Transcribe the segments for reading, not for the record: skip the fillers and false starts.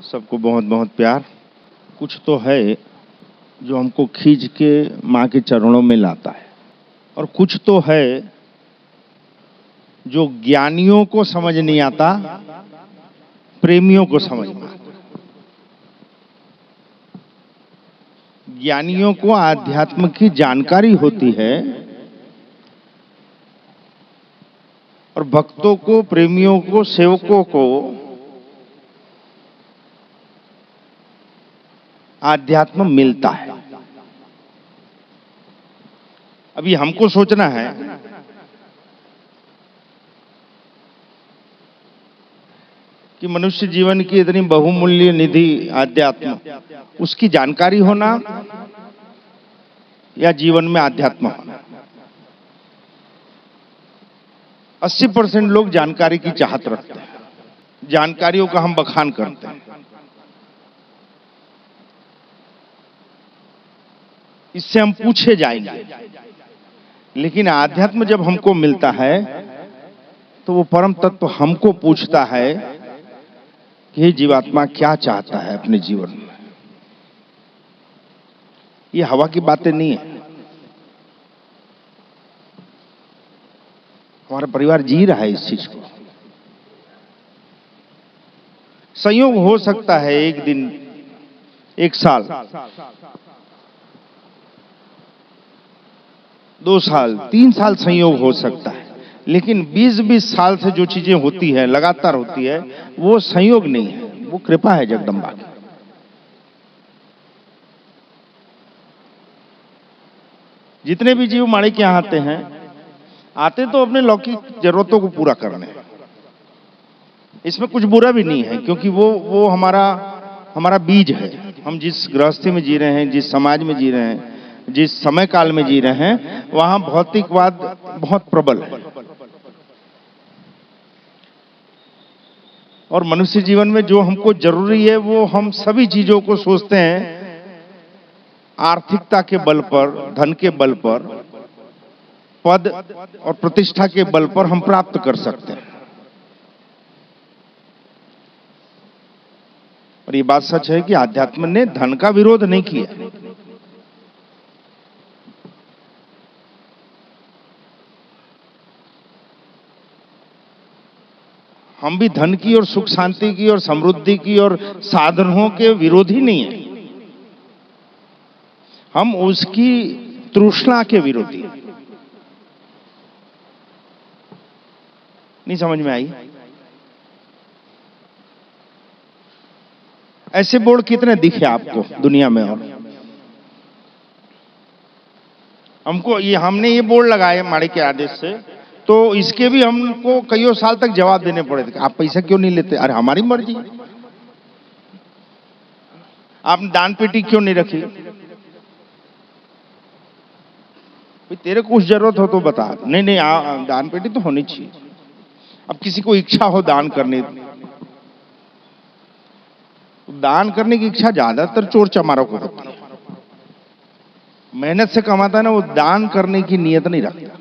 सबको बहुत बहुत प्यार। कुछ तो है जो हमको खींच के माँ के चरणों में लाता है, और कुछ तो है जो ज्ञानियों को समझ नहीं आता, प्रेमियों को समझ में आता। ज्ञानियों को आध्यात्म की जानकारी होती है और भक्तों को, प्रेमियों को, सेवकों को आध्यात्म मिलता है। अभी हमको सोचना है कि मनुष्य जीवन की इतनी बहुमूल्य निधि आध्यात्म, उसकी जानकारी होना या जीवन में आध्यात्म होना। 80% लोग जानकारी की चाहत रखते हैं, जानकारियों का हम बखान करते हैं। इससे हम पूछे जाएंगे, लेकिन आध्यात्म जब हमको मिलता है तो वो परम तत्व हमको पूछता है कि हे जीवात्मा, क्या चाहता है अपने जीवन में। ये हवा की बातें नहीं है। हमारा परिवार जी रहा है इस चीज को। संयोग हो सकता है एक दिन, एक साल, 2 साल, 3 साल संयोग हो सकता है, लेकिन 20-20 साल से जो चीजें होती है, लगातार होती है, वो संयोग नहीं है, वो कृपा है जगदम्बा की। जितने भी जीव माड़ी के यहाँ आते तो अपने लौकिक जरूरतों को पूरा करने। इसमें कुछ बुरा भी नहीं है, क्योंकि वो हमारा बीज है। हम जिस गृहस्थी में जी रहे हैं, जिस समाज में जी रहे हैं, जिस समय काल में जी रहे हैं, वहां भौतिकवाद बहुत प्रबल है। और मनुष्य जीवन में जो हमको जरूरी है वो हम सभी चीजों को सोचते हैं आर्थिकता के बल पर, धन के बल पर, पद और प्रतिष्ठा के बल पर हम प्राप्त कर सकते हैं। और ये बात सच है कि आध्यात्म ने धन का विरोध नहीं किया। हम भी धन की और सुख शांति की और समृद्धि की और साधनों के विरोधी नहीं है, हम उसकी तृष्णा के विरोधी हैं। नहीं समझ में आई? ऐसे बोर्ड कितने दिखे आपको दुनिया में? और हमने ये बोर्ड लगाए माड़ी के आदेश से, तो इसके भी हमको कईयों साल तक जवाब देने पड़े थे। आप पैसा क्यों नहीं लेते? अरे हमारी मर्जी, आपने दान पेटी क्यों नहीं रखी? तेरे को कुछ जरूरत हो तो बता। नहीं, दान पेटी तो होनी चाहिए। अब किसी को इच्छा हो दान करने, दान करने की इच्छा ज्यादातर चोर चमारों को होती है। मेहनत से कमाता है ना, वो दान करने की नीयत नहीं रखता।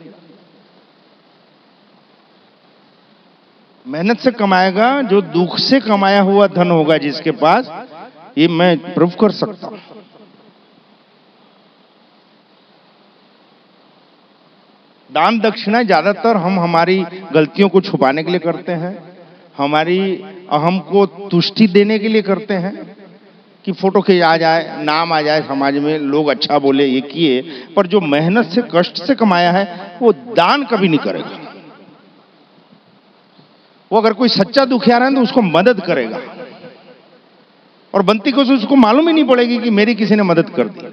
मेहनत से कमाएगा, जो दुख से कमाया हुआ धन होगा जिसके पास, ये मैं प्रूव कर सकता हूं। दान दक्षिणा ज्यादातर हम हमारी गलतियों को छुपाने के लिए करते हैं, हमारी अहम को तुष्टि देने के लिए करते हैं कि फोटो खींच आ जाए, नाम आ जाए समाज में, लोग अच्छा बोले, ये किए। पर जो मेहनत से, कष्ट से कमाया है, वो दान कभी नहीं करेगा। वो अगर कोई सच्चा दुखियारा है तो उसको मदद करेगा, और बनती को उसको मालूम ही नहीं पड़ेगी कि मेरी किसी ने मदद कर दी।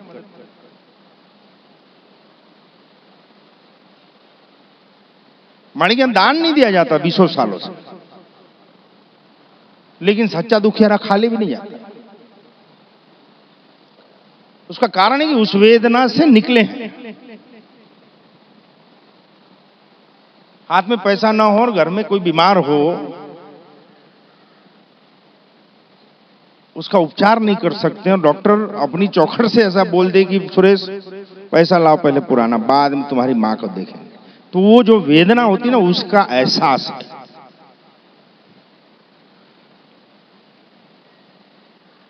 माड़ी के दान नहीं दिया जाता 20 सालों से, लेकिन सच्चा दुखियारा खाली भी नहीं जाता। उसका कारण है कि उस वेदना से निकले हैं। हाथ में पैसा ना हो और घर में कोई बीमार हो, उसका उपचार नहीं कर सकते हैं। डॉक्टर अपनी चौखट से ऐसा बोल दे कि सुरेश पैसा लाओ पहले पुराना, बाद में तुम्हारी मां को देखेंगे, तो वो जो वेदना होती है ना, उसका एहसास है।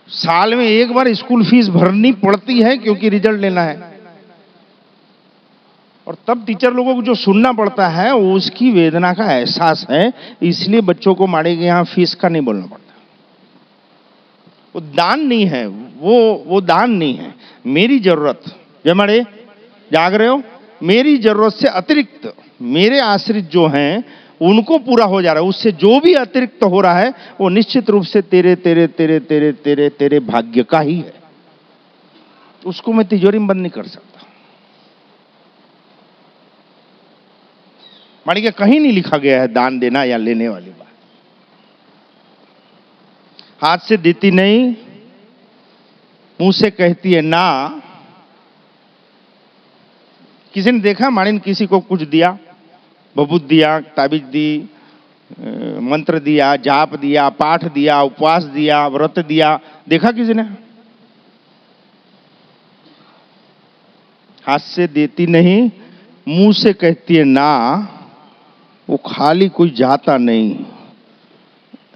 साल में एक बार स्कूल फीस भरनी पड़ती है क्योंकि रिजल्ट लेना है, और तब टीचर लोगों को जो सुनना पड़ता है उसकी वेदना का एहसास है, इसलिए बच्चों को माड़े के यहाँ फीस का नहीं बोलना पड़ता। वो दान नहीं है, वो दान नहीं है। मेरी जरूरत, जय माड़े जाग रहे हो, मेरी जरूरत से अतिरिक्त मेरे आश्रित जो हैं उनको पूरा हो जा रहा है, उससे जो भी अतिरिक्त हो रहा है वो निश्चित रूप से तेरे तेरे तेरे तेरे तेरे तेरे भाग्य का ही है। उसको मैं तिजोरी में बंद नहीं कर सकता। मानी कि कहीं नहीं लिखा गया है दान देना या लेने वाली बात। हाथ से देती नहीं, मुंह से कहती है ना। किसी ने देखा मानी ने किसी को कुछ दिया, बबूत दिया, ताबीज दी, मंत्र दिया, जाप दिया, पाठ दिया, उपवास दिया, व्रत दिया, देखा किसी ने? हाथ से देती नहीं, मुंह से कहती है ना, वो खाली कोई जाता नहीं।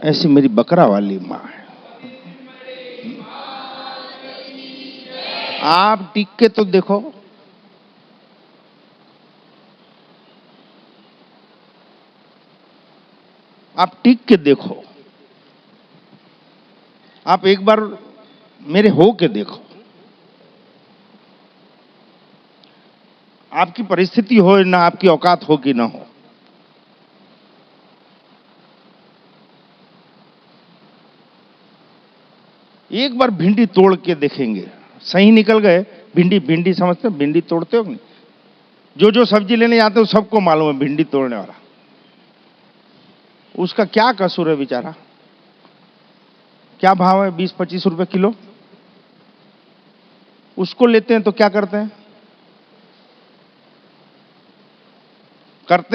ऐसी मेरी बकरा वाली मां है। आप टिक के तो देखो, आप टिक के देखो, आप एक बार मेरे हो के देखो। आपकी परिस्थिति हो ना आपकी औकात हो कि ना हो, एक बार भिंडी तोड़ के देखेंगे। सही निकल गए, भिंडी भिंडी समझते हो, भिंडी तोड़ते हो नहीं? जो सब्जी लेने जाते हो सबको मालूम है भिंडी तोड़ने वाला, उसका क्या कसूर है बेचारा? क्या भाव है? 20-25 रुपए किलो। उसको लेते हैं तो क्या करते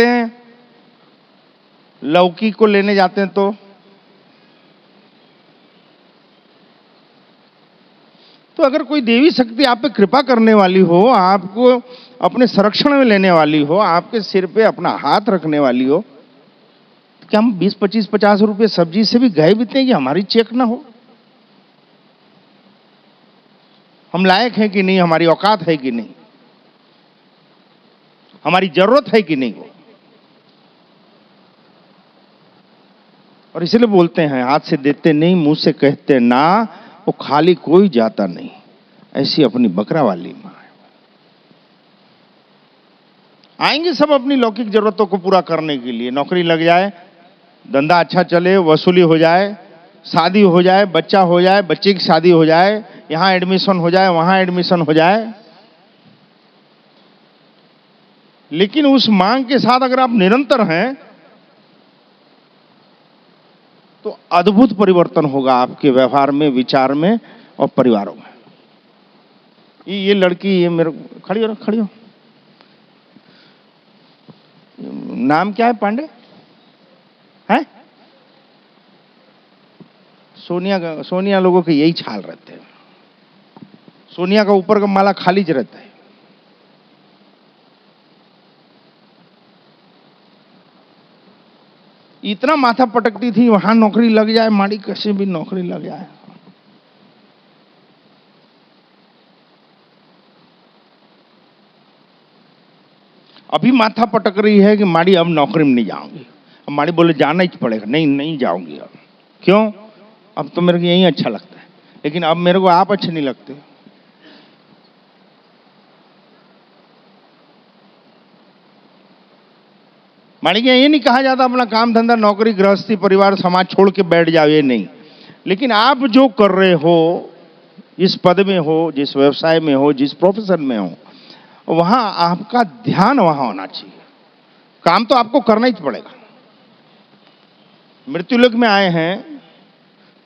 हैं? लौकी को लेने जाते हैं तो अगर कोई देवी शक्ति आप पे कृपा करने वाली हो, आपको अपने संरक्षण में लेने वाली हो, आपके सिर पे अपना हाथ रखने वाली हो, तो क्या हम 20-25-50 रुपए सब्जी से भी गए बीते कि हमारी चेक ना हो? हम लायक हैं कि नहीं, हमारी औकात है कि नहीं, हमारी जरूरत है कि नहीं हो? और इसलिए बोलते हैं हाथ से देते नहीं, मुंह से कहते ना, वो खाली कोई जाता नहीं। ऐसी अपनी बकरा वाली मां है। आएंगे सब अपनी लौकिक जरूरतों को पूरा करने के लिए, नौकरी लग जाए, धंधा अच्छा चले, वसूली हो जाए, शादी हो जाए, बच्चा हो जाए, बच्चे की शादी हो जाए, यहां एडमिशन हो जाए, वहां एडमिशन हो जाए। लेकिन उस मांग के साथ अगर आप निरंतर हैं तो अद्भुत परिवर्तन होगा आपके व्यवहार में, विचार में और परिवारों में। ये लड़की, ये मेरे, खड़ी हो, खड़ी हो। नाम क्या है? पांडे है? सोनिया लोगों के यही छाल रहते हैं। सोनिया का ऊपर का माला खाली ज रहता है। इतना माथा पटकती थी वहां नौकरी लग जाए, माड़ी कैसे भी नौकरी लग जाए। अभी माथा पटक रही है कि माड़ी अब नौकरी में नहीं जाऊंगी। अब माड़ी बोले जाना ही पड़ेगा। नहीं नहीं जाऊंगी। अब क्यों? अब तो मेरे को यही अच्छा लगता है, लेकिन अब मेरे को आप अच्छे नहीं लगते। माड़ी के ये नहीं कहा जाता अपना काम धंधा, नौकरी, गृहस्थी, परिवार, समाज छोड़ के बैठ जाओ, ये नहीं। लेकिन आप जो कर रहे हो, जिस पद में हो, जिस व्यवसाय में हो, जिस प्रोफेशन में हो, वहां आपका ध्यान वहां होना चाहिए। काम तो आपको करना ही पड़ेगा। मृत्युलोक में आए हैं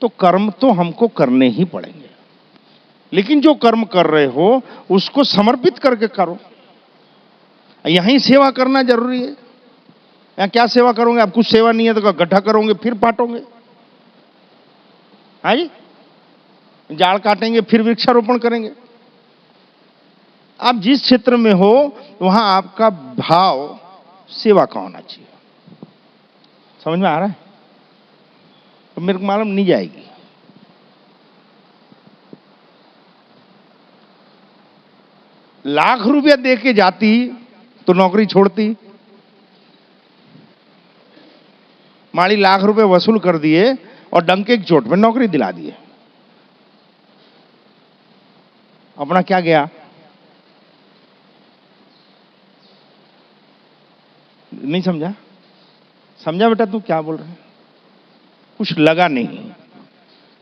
तो कर्म तो हमको करने ही पड़ेंगे, लेकिन जो कर्म कर रहे हो उसको समर्पित करके करो। यहीं सेवा करना जरूरी है। या क्या सेवा करोगे? आप कुछ सेवा नहीं है तो गड्ढा करोगे फिर पाटोगे? हाँ जी, जाड़ काटेंगे फिर वृक्षारोपण करेंगे। आप जिस क्षेत्र में हो वहां आपका भाव सेवा का होना चाहिए। समझ में आ रहा है? तो मेरे को मालूम नहीं जाएगी। लाख रुपया दे के जाती तो नौकरी छोड़ती। माड़ी लाख रुपए वसूल कर दिए और डंके की चोट पे नौकरी दिला दिए। अपना क्या गया? नहीं समझा? समझा बेटा? तू क्या बोल रहे हैं? कुछ लगा नहीं।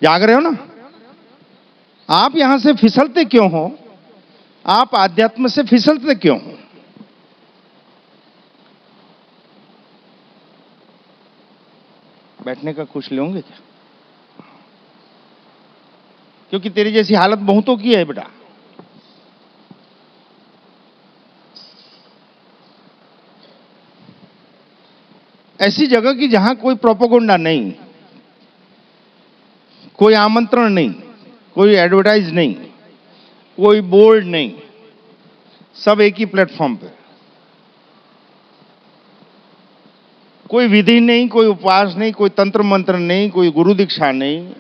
जाग रहे हो ना? आप यहां से फिसलते क्यों हो? आप आध्यात्म से फिसलते क्यों हो? बैठने का कुछ लोगे क्या? क्योंकि तेरी जैसी हालत बहुतों की है बेटा। ऐसी जगह की जहां कोई प्रोपोगंडा नहीं, कोई आमंत्रण नहीं, कोई एडवर्टाइज नहीं, कोई बोर्ड नहीं, सब एक ही प्लेटफॉर्म पे। कोई विधि नहीं, कोई उपवास नहीं, कोई तंत्र मंत्र नहीं, कोई गुरु दीक्षा नहीं,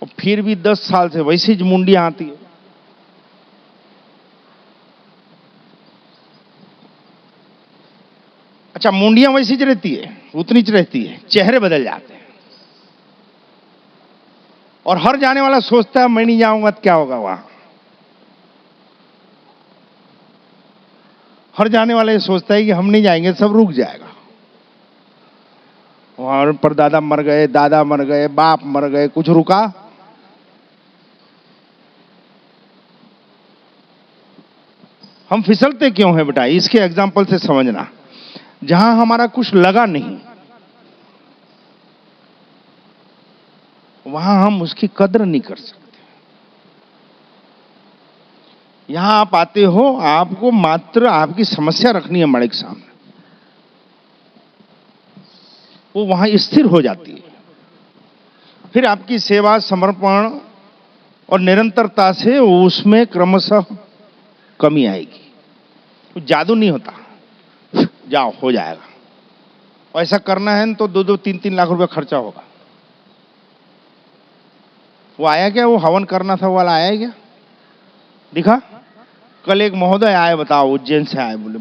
और फिर भी 10 साल से वैसी ज मुंडियां आती है। अच्छा, मुंडियां वैसी ज रहती है, उतनी च रहती है, चेहरे बदल जाते हैं। और हर जाने वाला सोचता है मैं नहीं जाऊंगा तो क्या होगा वहां। हर जाने वाला ये सोचता है कि हम नहीं जाएंगे सब रुक जाएगा। वहां पर दादा मर गए, दादा मर गए, बाप मर गए, कुछ रुका? हम फिसलते क्यों हैं बेटा? इसके एग्जाम्पल से समझना। जहां हमारा कुछ लगा नहीं, वहां हम उसकी कदर नहीं कर सकते। यहां आप आते हो, आपको मात्र आपकी समस्या रखनी है माड़े के सामने, वो वहां स्थिर हो जाती है। फिर आपकी सेवा, समर्पण और निरंतरता से उसमें क्रमशः कमी आएगी। तो जादू नहीं होता, जाओ हो जाएगा। और ऐसा करना है तो 2-2, 3-3 लाख रुपए खर्चा होगा। वो आया क्या? वो हवन करना था वाला आया क्या? दिखा? कल एक महोदय आए, बताओ उज्जैन से आए, बोले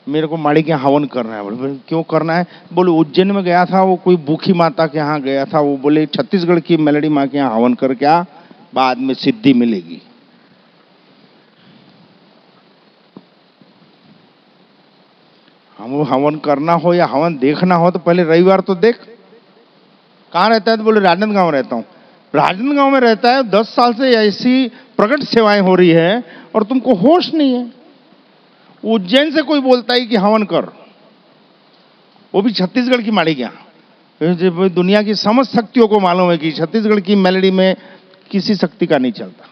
मेरे को माड़ी के यहाँ हवन करना है। बोले क्यों करना है? बोले उज्जैन में गया था, वो कोई भूखी माता के यहाँ गया था, वो बोले छत्तीसगढ़ की मेलडी माँ के यहाँ हवन करके आ, बाद में सिद्धि मिलेगी। हम हवन करना हो या हवन देखना हो तो पहले रविवार तो देख। कहाँ रहता है? तो बोले राजनांदगांव रहता हूँ। राजनांदगांव में रहता है, 10 साल से ऐसी प्रकट सेवाएं हो रही है और तुमको होश नहीं है। उज्जैन से कोई बोलता है कि हवन कर, वो भी छत्तीसगढ़ की माड़ी क्या। दुनिया की समस्त शक्तियों को मालूम है कि छत्तीसगढ़ की मेलडी में किसी शक्ति का नहीं चलता।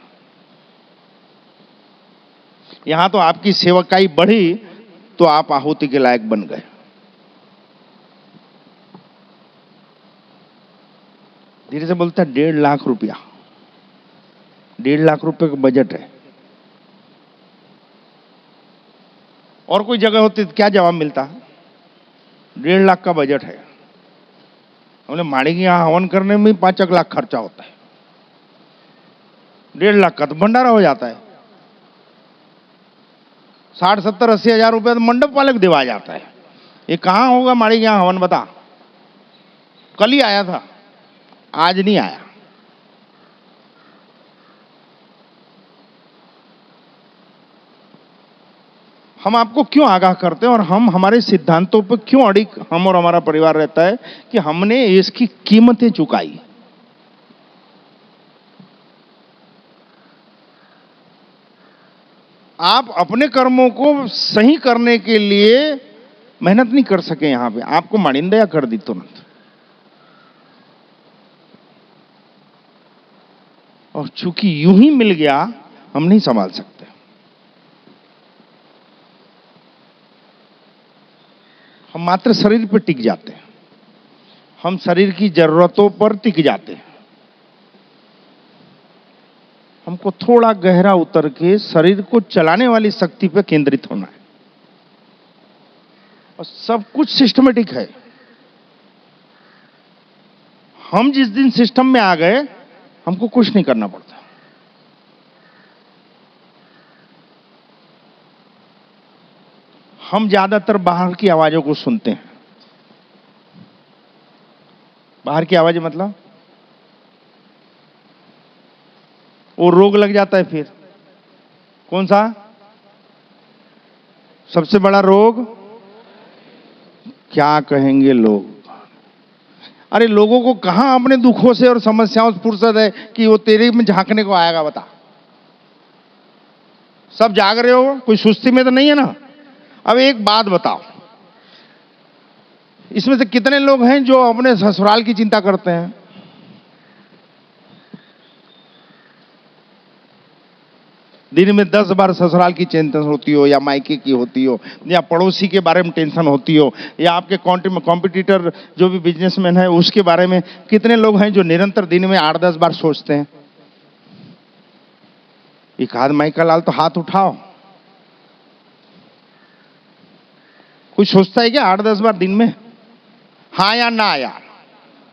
यहां तो आपकी सेवकाई बढ़ी तो आप आहुति के लायक बन गए। धीरे से बोलता है 1.5 लाख रुपया, 1.5 लाख रुपए का बजट है। और कोई जगह होती तो क्या जवाब मिलता? 1.5 लाख का बजट है। हमने माड़ी के यहां हवन करने में 5 लाख खर्चा होता है, 1.5 लाख का तो भंडारा हो जाता है। 60, 70, 80 हजार रुपया तो मंडप वाले को दिवा जाता है। ये कहां होगा माड़ी के यहां हवन? बता। कल ही आया था, आज नहीं आया। हम आपको क्यों आगाह करते हैं और हम हमारे सिद्धांतों पर क्यों अड़िग हम और हमारा परिवार रहता है कि हमने इसकी कीमतें चुकाई। आप अपने कर्मों को सही करने के लिए मेहनत नहीं कर सके। यहां पे आपको मानिंदा कर दी तुरंत, और चूंकि यूं ही मिल गया, हम नहीं संभाल सकते। हम मात्र शरीर पर टिक जाते हैं, हम शरीर की जरूरतों पर टिक जाते हैं। हमको थोड़ा गहरा उतर के शरीर को चलाने वाली शक्ति पर केंद्रित होना है, और सब कुछ सिस्टमेटिक है। हम जिस दिन सिस्टम में आ गए, हमको कुछ नहीं करना पड़ता। हम ज्यादातर बाहर की आवाजों को सुनते हैं। बाहर की आवाजें मतलब वो रोग लग जाता है। फिर कौन सा सबसे बड़ा रोग? क्या कहेंगे लोग? अरे लोगों को कहां अपने दुखों से और समस्याओं से फुर्सत है कि वो तेरे में झांकने को आएगा? बता, सब जाग रहे हो, कोई सुस्ती में तो नहीं है ना? अब एक बात बताओ, इसमें से कितने लोग हैं जो अपने ससुराल की चिंता करते हैं? दिन में 10 बार ससुराल की चिंता होती हो, या मायके की होती हो, या पड़ोसी के बारे में टेंशन होती हो, या आपके कॉम्पिटिटर जो भी बिजनेसमैन है उसके बारे में। कितने लोग हैं जो निरंतर दिन में 8-10 बार सोचते हैं? एक आध माइका लाल तो हाथ उठाओ। कोई सोचता है क्या 8-10 बार दिन में? हाँ या ना यार?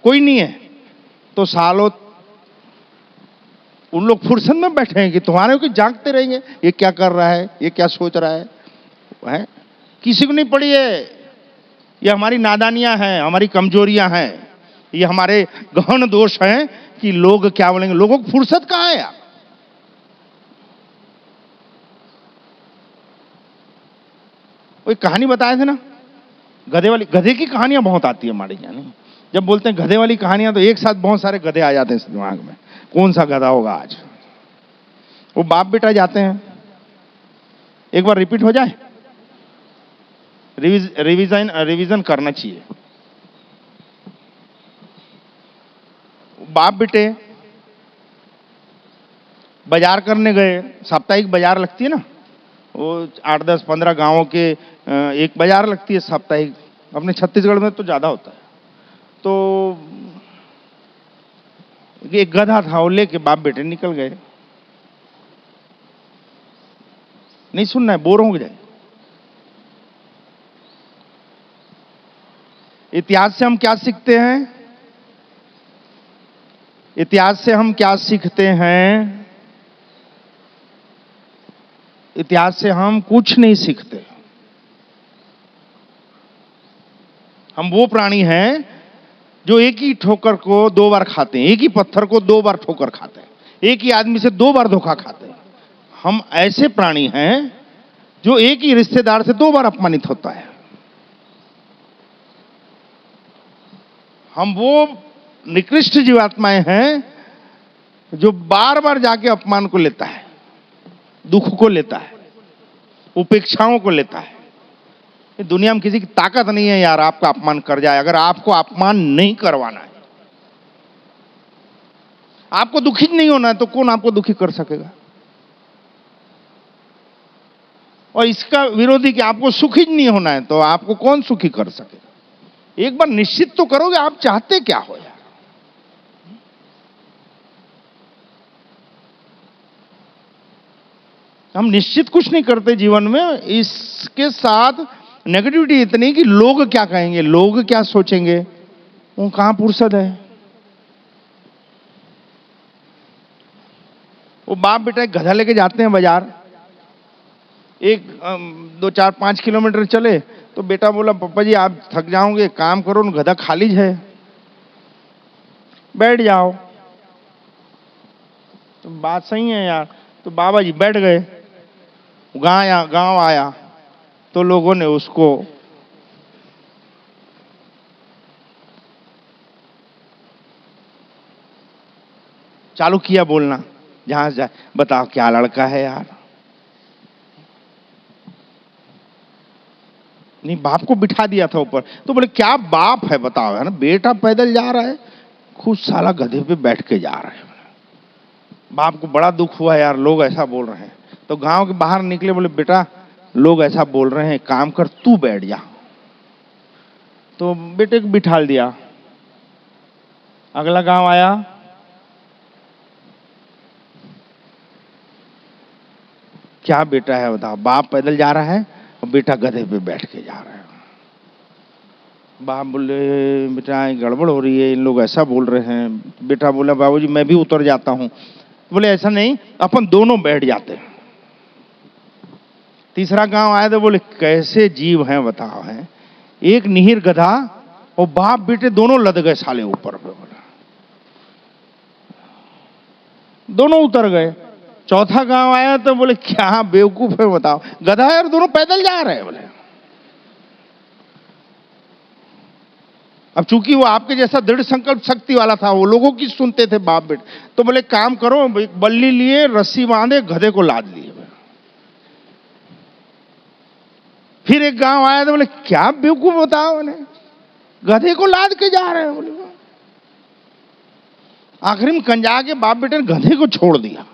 कोई नहीं है। तो सालों उन लोग फुर्सत में बैठे हैं कि तुम्हारे को जागते रहेंगे, ये क्या कर रहा है, ये क्या सोच रहा है? किसी को नहीं पड़ी है। ये हमारी नादानियां हैं, हमारी कमजोरियां हैं, ये हमारे गहन दोष हैं कि लोग क्या बोलेंगे। लोगों को फुर्सत कहां है यार? वो कहानी बताए थे ना, गधे वाली। गधे की कहानियां बहुत आती है हमारे यहाँ। नहीं, जब बोलते हैं गधे वाली कहानियां तो एक साथ बहुत सारे गधे आ जाते हैं इस दिमाग में। कौन सा गधा होगा आज? वो बाप बेटा जाते हैं। एक बार रिपीट हो जाए, रिवीजन करना चाहिए। बाप बेटे बाजार करने गए। साप्ताहिक बाजार लगती है ना, वो 8-10-15 गांवों के एक बाजार लगती है साप्ताहिक। अपने छत्तीसगढ़ में तो ज्यादा होता है। तो एक गधा था, वो लेके बाप बेटे निकल गए। नहीं सुनना है, बोर हो जाए। इतिहास से हम क्या सीखते हैं? इतिहास से हम क्या सीखते हैं? इतिहास से हम कुछ नहीं सीखते। हम वो प्राणी हैं जो एक ही ठोकर को 2 बार खाते हैं, एक ही पत्थर को 2 बार ठोकर खाते हैं, एक ही आदमी से 2 बार धोखा खाते हैं। हम ऐसे प्राणी हैं जो एक ही रिश्तेदार से 2 बार अपमानित होता है। हम वो निकृष्ट जीवात्माएं हैं जो बार बार जाके अपमान को लेता है, दुख को लेता है, उपेक्षाओं को लेता है। दुनिया में किसी की ताकत नहीं है यार आपका अपमान कर जाए। अगर आपको अपमान नहीं करवाना है, आपको दुखी नहीं होना है, तो कौन आपको दुखी कर सकेगा? और इसका विरोधी कि आपको सुखी नहीं होना है, तो आपको कौन सुखी कर सकेगा? एक बार निश्चित तो करोगे आप चाहते क्या हो यार। हम निश्चित कुछ नहीं करते जीवन में। इसके साथ नेगेटिविटी इतनी कि लोग क्या कहेंगे, लोग क्या सोचेंगे, वो कहां फुर्सत है। वो बाप बेटा एक गधा लेके जाते हैं बाजार। 2-4-5 किलोमीटर चले तो बेटा बोला, पापा जी आप थक जाओगे, काम करो ना, गधा खाली है, बैठ जाओ। तो बात सही है यार। तो बाबा जी बैठ गए। गांव आया तो लोगों ने उसको चालू किया बोलना, जहां जाए बताओ क्या लड़का है यार। नहीं, बाप को बिठा दिया था ऊपर। तो बोले क्या बाप है बताओ, है ना, बेटा पैदल जा रहा है, खुद साला गधे पे बैठ के जा रहा है। बाप को बड़ा दुख हुआ यार, लोग ऐसा बोल रहे हैं। तो गांव के बाहर निकले, बोले बेटा लोग ऐसा बोल रहे हैं, काम कर तू बैठ जा। तो बेटे को बिठा दिया। अगला गांव आया, क्या बेटा है बताओ, बाप पैदल जा रहा है और बेटा गधे पे बैठ के जा रहा है। बाप बोले बेटा गड़बड़ हो रही है, इन लोग ऐसा बोल रहे हैं। बेटा बोला बाबूजी मैं भी उतर जाता हूं। बोले ऐसा नहीं, अपन दोनों बैठ जाते हैं। तीसरा गांव आया तो बोले कैसे जीव हैं बताओ हैं, एक निहिर गधा और बाप बेटे दोनों लद गए साले ऊपर पे, बोला दोनों उतर गए। चौथा गांव आया तो बोले क्या बेवकूफ है बताओ, गधा है और दोनों पैदल जा रहे हैं। बोले अब चूंकि वो आपके जैसा दृढ़ संकल्प शक्ति वाला था, वो लोगों की सुनते थे बाप बेटे, तो बोले काम करो, एक बल्ली लिए, रस्सी बांधे, गधे को लाद लिए। फिर एक गांव आया तो बोले क्या बेवकूफ बताओ, बोले गधे को लाद के जा रहे हैं। बोले आखिरी में कंजा के बाप बेटे ने गधे को छोड़ दिया।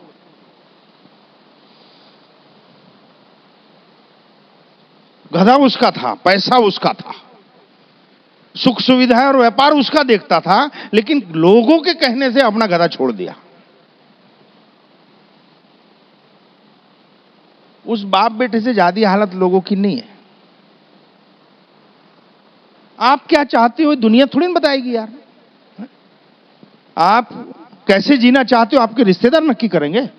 गधा उसका था, पैसा उसका था, सुख सुविधा और व्यापार उसका देखता था, लेकिन लोगों के कहने से अपना गधा छोड़ दिया। उस बाप बेटे से ज्यादा हालत लोगों की नहीं है। आप क्या चाहते हो दुनिया थोड़ी ना बताएगी यार। आप कैसे जीना चाहते हो आपके रिश्तेदार नक्की करेंगे।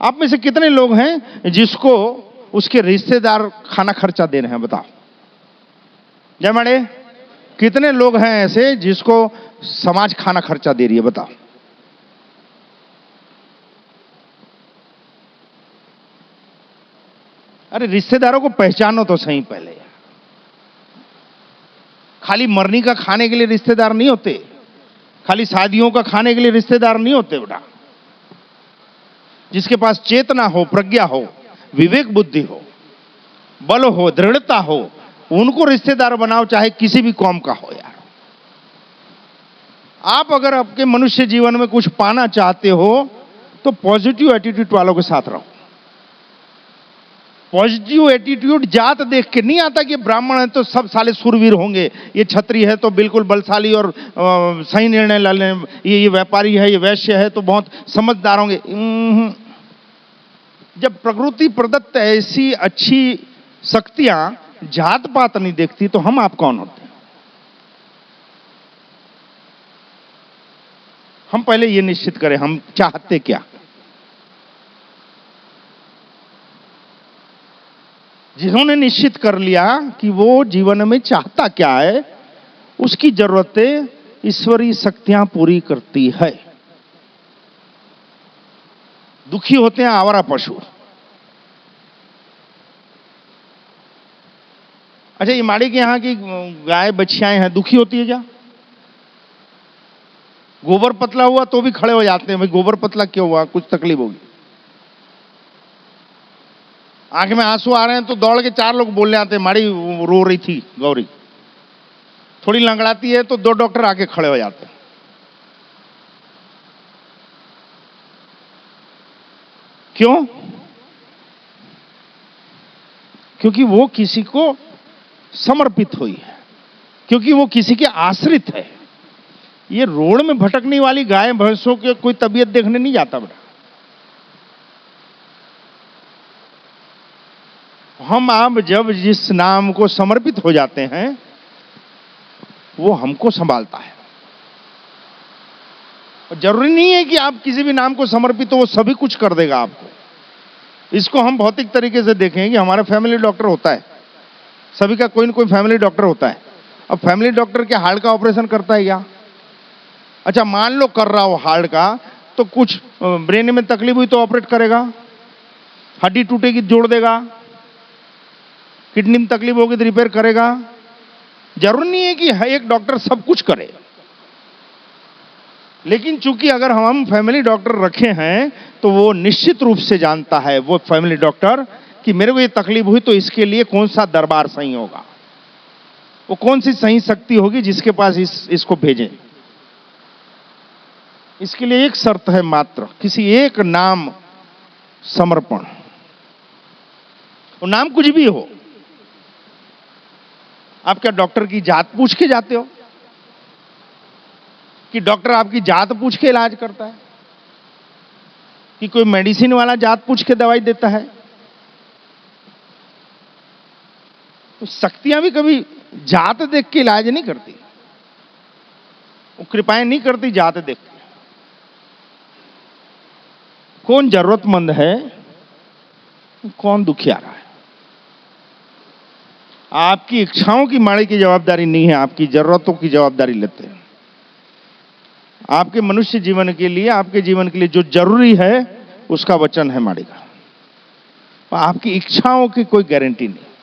आप में से कितने लोग हैं जिसको उसके रिश्तेदार खाना खर्चा दे रहे हैं, बताओ जय माड़े। कितने लोग हैं ऐसे जिसको समाज खाना खर्चा दे रही है, बताओ। अरे रिश्तेदारों को पहचानो तो सही पहले। खाली मरनी का खाने के लिए रिश्तेदार नहीं होते, खाली शादियों का खाने के लिए रिश्तेदार नहीं होते बेटा। जिसके पास चेतना हो, प्रज्ञा हो, विवेक बुद्धि हो, बल हो, दृढ़ता हो, उनको रिश्तेदार बनाओ, चाहे किसी भी कौम का हो यार। आप अगर आपके मनुष्य जीवन में कुछ पाना चाहते हो तो पॉजिटिव एटीट्यूड वालों के साथ रहो। पॉजिटिव एटीट्यूड जात देख के नहीं आता कि ब्राह्मण है तो सब साले सुरवीर होंगे, ये क्षत्रिय है तो बिल्कुल बलशाली और सही निर्णय लेने, ये व्यापारी है, ये वैश्य है तो बहुत समझदार होंगे। जब प्रकृति प्रदत्त ऐसी अच्छी शक्तियां जात पात नहीं देखती तो हम आप कौन होते हैं। हम पहले ये निश्चित करें हम चाहते क्या। जिन्होंने निश्चित कर लिया कि वो जीवन में चाहता क्या है, उसकी जरूरतें ईश्वरीय शक्तियां पूरी करती है। दुखी होते हैं आवारा पशु। अच्छा, ये माड़ी के यहां की गाय बछियाएं हैं, दुखी होती है क्या? गोबर पतला हुआ तो भी खड़े हो जाते हैं, भाई गोबर पतला क्यों हुआ, कुछ तकलीफ होगी। आंख में आंसू आ रहे हैं तो दौड़ के 4 लोग बोलने आते हैं, माड़ी रो रही थी गौरी, थोड़ी लंगड़ाती है तो 2 डॉक्टर आके खड़े हो जाते हैं। क्यों? क्योंकि वो किसी को समर्पित हुई है, क्योंकि वो किसी के आश्रित है। ये रोड में भटकने वाली गाय भैंसों के कोई तबीयत देखने नहीं जाता बेटा। हम आप जब जिस नाम को समर्पित हो जाते हैं वो हमको संभालता है। और जरूरी नहीं है कि आप किसी भी नाम को समर्पित हो वो सभी कुछ कर देगा आपको। इसको हम भौतिक तरीके से देखें कि हमारा फैमिली डॉक्टर होता है, सभी का कोई ना कोई फैमिली डॉक्टर होता है। अब फैमिली डॉक्टर क्या हार्ट का ऑपरेशन करता है क्या? अच्छा मान लो कर रहा हो हार्ट का, तो कुछ ब्रेन में तकलीफ हुई तो ऑपरेट करेगा, हड्डी टूटेगी जोड़ देगा, किडनी में तकलीफ होगी तो रिपेयर करेगा। जरूरी नहीं है कि एक डॉक्टर सब कुछ करे। लेकिन चूंकि अगर हम फैमिली डॉक्टर रखे हैं तो वो निश्चित रूप से जानता है वो फैमिली डॉक्टर कि मेरे को ये तकलीफ हुई तो इसके लिए कौन सा दरबार सही होगा, वो कौन सी सही शक्ति होगी जिसके पास इसको भेजें। इसके लिए एक शर्त है मात्र, किसी एक नाम समर्पण। वो नाम कुछ भी हो। आप क्या डॉक्टर की जात पूछ के जाते हो कि डॉक्टर आपकी जात पूछ के इलाज करता है, कि कोई मेडिसिन वाला जात पूछ के दवाई देता है? तो शक्तियां भी कभी जात देख के इलाज नहीं करती, वो कृपाएं नहीं करती जात देख के। कौन जरूरतमंद है, कौन दुखियारा है। आपकी इच्छाओं की माड़ी की जवाबदारी नहीं है, आपकी जरूरतों की जवाबदारी लेते हैं। आपके मनुष्य जीवन के लिए, आपके जीवन के लिए जो जरूरी है उसका वचन है माड़ी का। आपकी इच्छाओं की कोई गारंटी नहीं।